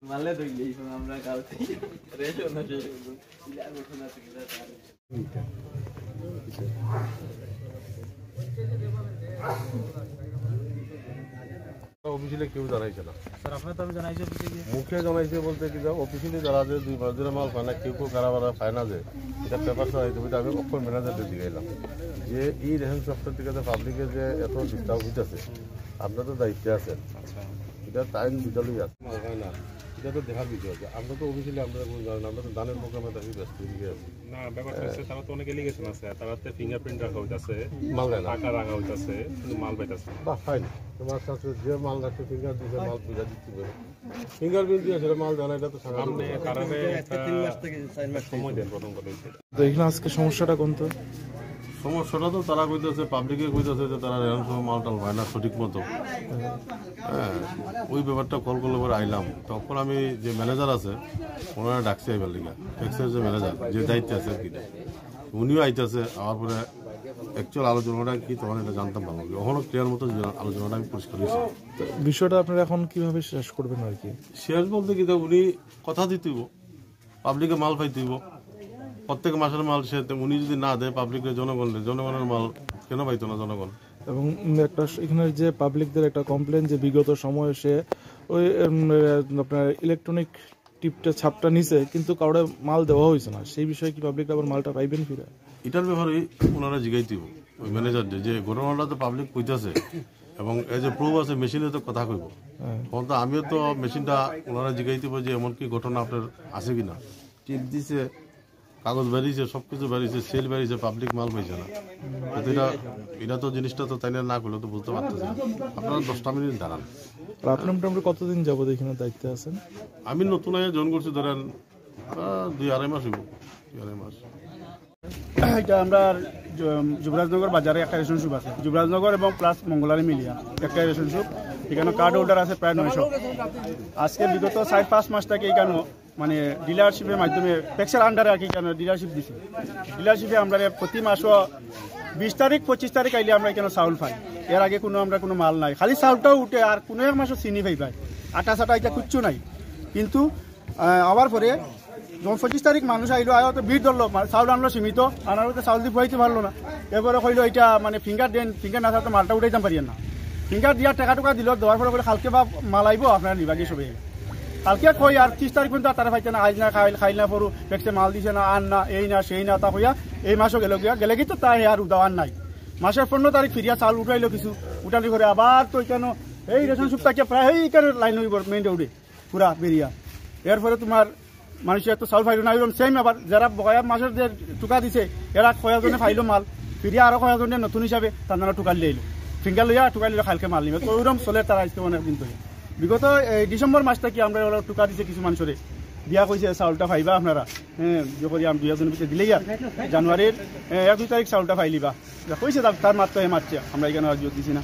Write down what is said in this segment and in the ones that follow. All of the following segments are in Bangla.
মালে তো গেই আমরা কালকে রেশো না শেষ করব ইলা ঘটনা থেকে অফিসিয়ালি কেউ জানাইছে না স্যার আপনারা তো জানাইছে মুখে জানাইছে বলতে কি যে অফিসিয়ালি যারা যে 2 মাস ধরে মাল পায় না কেউ কারাবারা পায় না যে এটা পেপার সহায় তুমি আমি অক্ষর ম্যানেজারদের দিকে এলাম যে এই রেশন সফটওয়্যার থেকে যে পাবলিকের যে এত ডিস্টার্ব হইতেছে আপনার তো দায়িত্বে আছেন এটা টাইম বিটালই আছে না এটা তো দেখার বিষয় আছে আমরা তো অফিসিয়ালি আমরা কোনো জানি না আমরা তো দানের প্রোগ্রামে থাকি ব্যস্ত হয়ে আছি না ব্যাপারটা হচ্ছে তারা তো অনেক এলিগেশন আছে তারাতে ফিঙ্গারপ্রিন্ট রাখা হইতাছে মাল দেয় না টাকা রাখা হইতাছে কিন্তু মাল পাইতাছে বাহ ফাইন তোমার কাছে যে মাল রাখছে ফিঙ্গার দিয়ে মাল পূজা দিচ্ছি ফিঙ্গার প্রিন্ট দিয়ে সেটা মাল জানা এটা তো আপনি কারণে 3 মাস থেকে 4 মাস সময় দেন প্রথম কথা হচ্ছে তো এখানে আজকে সমস্যাটা কোন তো সমস্যাটা তো তারা কইতেছে পাবলিকে কইতেছে যে তারা রেশন সময় মালটাল হয় না সঠিক মতো হ্যাঁ ওই ব্যাপারটা কল করলে পরে আইলাম তখন আমি যে ম্যানেজার আছে ওনারা ডাকছে আইবার লিগা ট্যাক্সের যে ম্যানেজার যে দায়িত্বে আছে আর কি উনিও আইতেছে আমার পরে অ্যাকচুয়াল আলোচনাটা কি তখন এটা জানতাম পারবো কখনো ক্লিয়ার মতো আলোচনাটা আমি পরিষ্কার হয়েছি বিষয়টা আপনারা এখন কিভাবে শেষ করবেন আর কি শেষ বলতে কি উনি কথা দিতেইব পাবলিকে মাল পাইতেইব প্রত্যেক মাসের মাল সে উনি যদি না দেয় পাবলিকের জনগণের মাল কেন পাইতো না জনগণ এবং একটা এখানে যে পাবলিকদের একটা কমপ্লেন যে বিগত সময়ে সে ওই আপনার ইলেকট্রনিক টিপটা ছাপটা নিছে কিন্তু কাউরে মাল দেওয়া হয়েছে না সেই বিষয়ে কি পাবলিক আবার মালটা পাইবেন ফিরে এটার ব্যাপারে ওনারা জিগাইতেইব ওই ম্যানেজার যে ঘটনাটা তো পাবলিক কইতেছে এবং এই যে প্রুফ আছে মেশিনে তো কথা কইব তখন তো আমিও তো মেশিনটা ওনারা জিগাইতেইব যে এমন কি ঘটনা আপনার আছে কিনা টিপ দিছে কাগজ বেরিয়েছে সবকিছু বেরিয়েছে সেল বেরিয়েছে পাবলিক মাল পাইছে না এটা তো জিনিসটা তো তাই না করলে তো বুঝতে পারতেছে আপনারা 10টা মিনিট দাঁড়ান আপনি মোটামুটি কতদিন যাবত এখানে দায়িত্বে আছেন আমি নতুন আগে জয়েন করছি ধরেন 2-2.5 মাস হইব 2.5 মাস এটা আমরা যুবরাজনগর বাজারে একটা রেশন শপ আছে যুবরাজনগর এবং প্লাস মঙ্গলারি মিলিয়া একটা রেশন শপ এখানে কার্ড হোল্ডার আছে প্রায় 900 আজকে বিগত 4-5 মাস থেকে এখানে মানে ডিলারশিপের মাধ্যমে ট্যাক্সের আন্ডারে আর কি এখানে ডিলারশিপ দিছে ডিলারশিপে আমরা প্রতি মাসও 20 তারিখ 25 তারিখ আইলে আমরা এখানে চাউল পাই এর আগে আমরা কোনো মাল নাই খালি চাউলটাও উঠে আর কোনো এক মাসও চিনি পাই আটা চাটা এটা কিচ্ছু নাই কিন্তু আবার পরে যখন 25 তারিখ মানুষ আইলো তো ভিড় ধরলো চাউল আনলো সীমিত আনার মধ্যে চাউল দিয়ে বইতে পারলো না এরপরে কইলো এটা মানে ফিঙ্গার না থাকতে মালটা উঠাইতাম পারি না ফিঙ্গার দিয়া টাকা দিল দেওয়ার পরে বলে কালকে বা মাল আইব আপনারা নিবাগে সবাই কালকে কই আর 30 তারিখ পর্যন্ত তারা পাইছে না আজ না খাইল না পড়ু ট্যাক্সে মাল দিছে না আন না এই না সেই না তা কইয়া এই মাসও গেলে কিন্তু তাই আর উদাওয়ান নাই মাসের 15 তারিখ ফিরিয়া চাউল উঠাইলো কিছু উঠালি করে আবার তো কেন এই রেশন শপ থেকে প্রায় এইখানে লাইন হইব মেইন রোডে পুরা বেরিয়া এরপরে তোমার মানুষের তো চাউল ফাইলো না সেম আবার যারা বয়া মাসের যে টুকা দিছে এরা কয়েকজনে ফাইলো মাল ফিরিয়া আরো কয়েকজনে নতুন হিসাবে তারা টুকা লিয়ে ফিঙ্গার লইয়া টুকা লিয়ে খালকে মাল নিবে তো ওইরকম চলে তারা আসতে অনেকদিন ধরে বিগত এই ডিসেম্বর মাস থেকে আমরা টুকা দিছে কিছু মানুষরে দিয়া কইছে চাউলটা পাইবা আপনারা হ্যাঁ যদি আমি 2 দিনের ভিতরে দিলে জানুয়ারির 1-2 তারিখ চাউলটা পাইলিবা কইছে তার মাত্র মারছে আমরা এখানে আর জোর দিছি না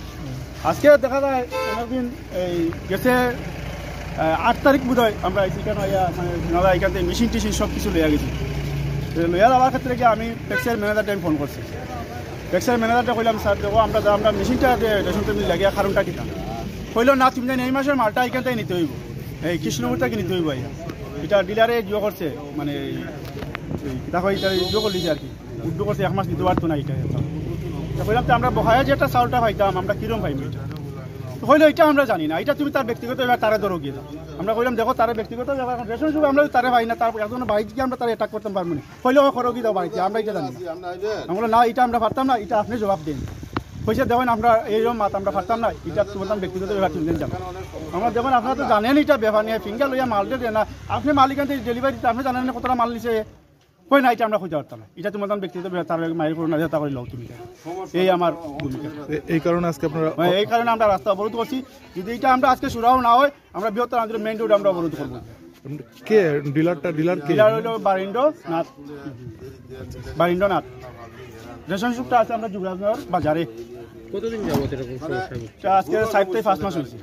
আজকে দেখা যায় অনেকদিন এই গেছে 8 তারিখ বোধ হয় আমরা এখানে মানে এখান থেকে মেশিন টিশিন সব কিছু লইয়া গেছি লইয়া যাওয়ার ক্ষেত্রে গিয়ে আমি ট্যাক্সের ম্যানেজারটা ফোন করছি ট্যাক্সের ম্যানেজারটা কইলাম স্যার দেখো আমরা মেশিনটা রেশন টেবিল লাগিয়া কারণটা কিনা কইল না তুমি জানি এই মাসের মালটা এখান থেকে নিতে হইব এই কৃষ্ণমূর্তি থেকে নিতে হইব এটা ডিলারে জিও করছে মানে দেখো এটা জিও করলিছে আর কি উদ্যোগ করছে 1 মাস নিতে পারতো না এটা কইলাম তো আমরা বহায়া যেটা চাউলটা পাইতাম আমরা কিরম পাইব এটা হইলো এটা আমরা জানি না এটা তুমি তার ব্যক্তিগত ব্যাপার তারা ধরো গিয়ে আমরা কইলাম দেখো তার ব্যক্তিগত ব্যাপার রেশন শপ আমরা তারা পাই না তার একজন বাইক গিয়ে আমরা তারা অ্যাটাক করতে পারবো না হইলো করো কি দাও বাড়িতে আমরা এটা জানি আমরা না এটা আমরা পারতাম না এটা আপনি জবাব দেন পয়সা দেবেন আমরা এইরকম মাত আমরা পারতাম না এটা তোমার ব্যক্তিগত ব্যাপার তুমি জানো আমরা দেখুন আপনারা তো জানেন এটা ব্যাপার নিয়ে ফিঙ্গার লইয়া মাল দিয়ে না আপনি মালিকান থেকে ডেলিভারি দিতে আপনি জানেন না কতটা মাল নিছে কই না এটা আমরা খুঁজে পারতাম না এটা তোমার ব্যক্তিগত ব্যাপার তার মায়ের করো না তা করে লও তুমি এই আমার ভূমিকা এই কারণে আজকে আপনারা এই কারণে আমরা রাস্তা অবরোধ করছি যদি এটা আমরা আজকে শুরাও না হয় আমরা বৃহত্তর আন্দোলন মেইন রোড আমরা অবরোধ করবো কে ডিলার হইল বারিন্দ্র নাথ রেশন শপটা আছে আমরা যুবরাজনগর বাজারে কতদিন যাবত এরকম সমস্যা আজকে 4 থেকে 5 মাস হয়েছে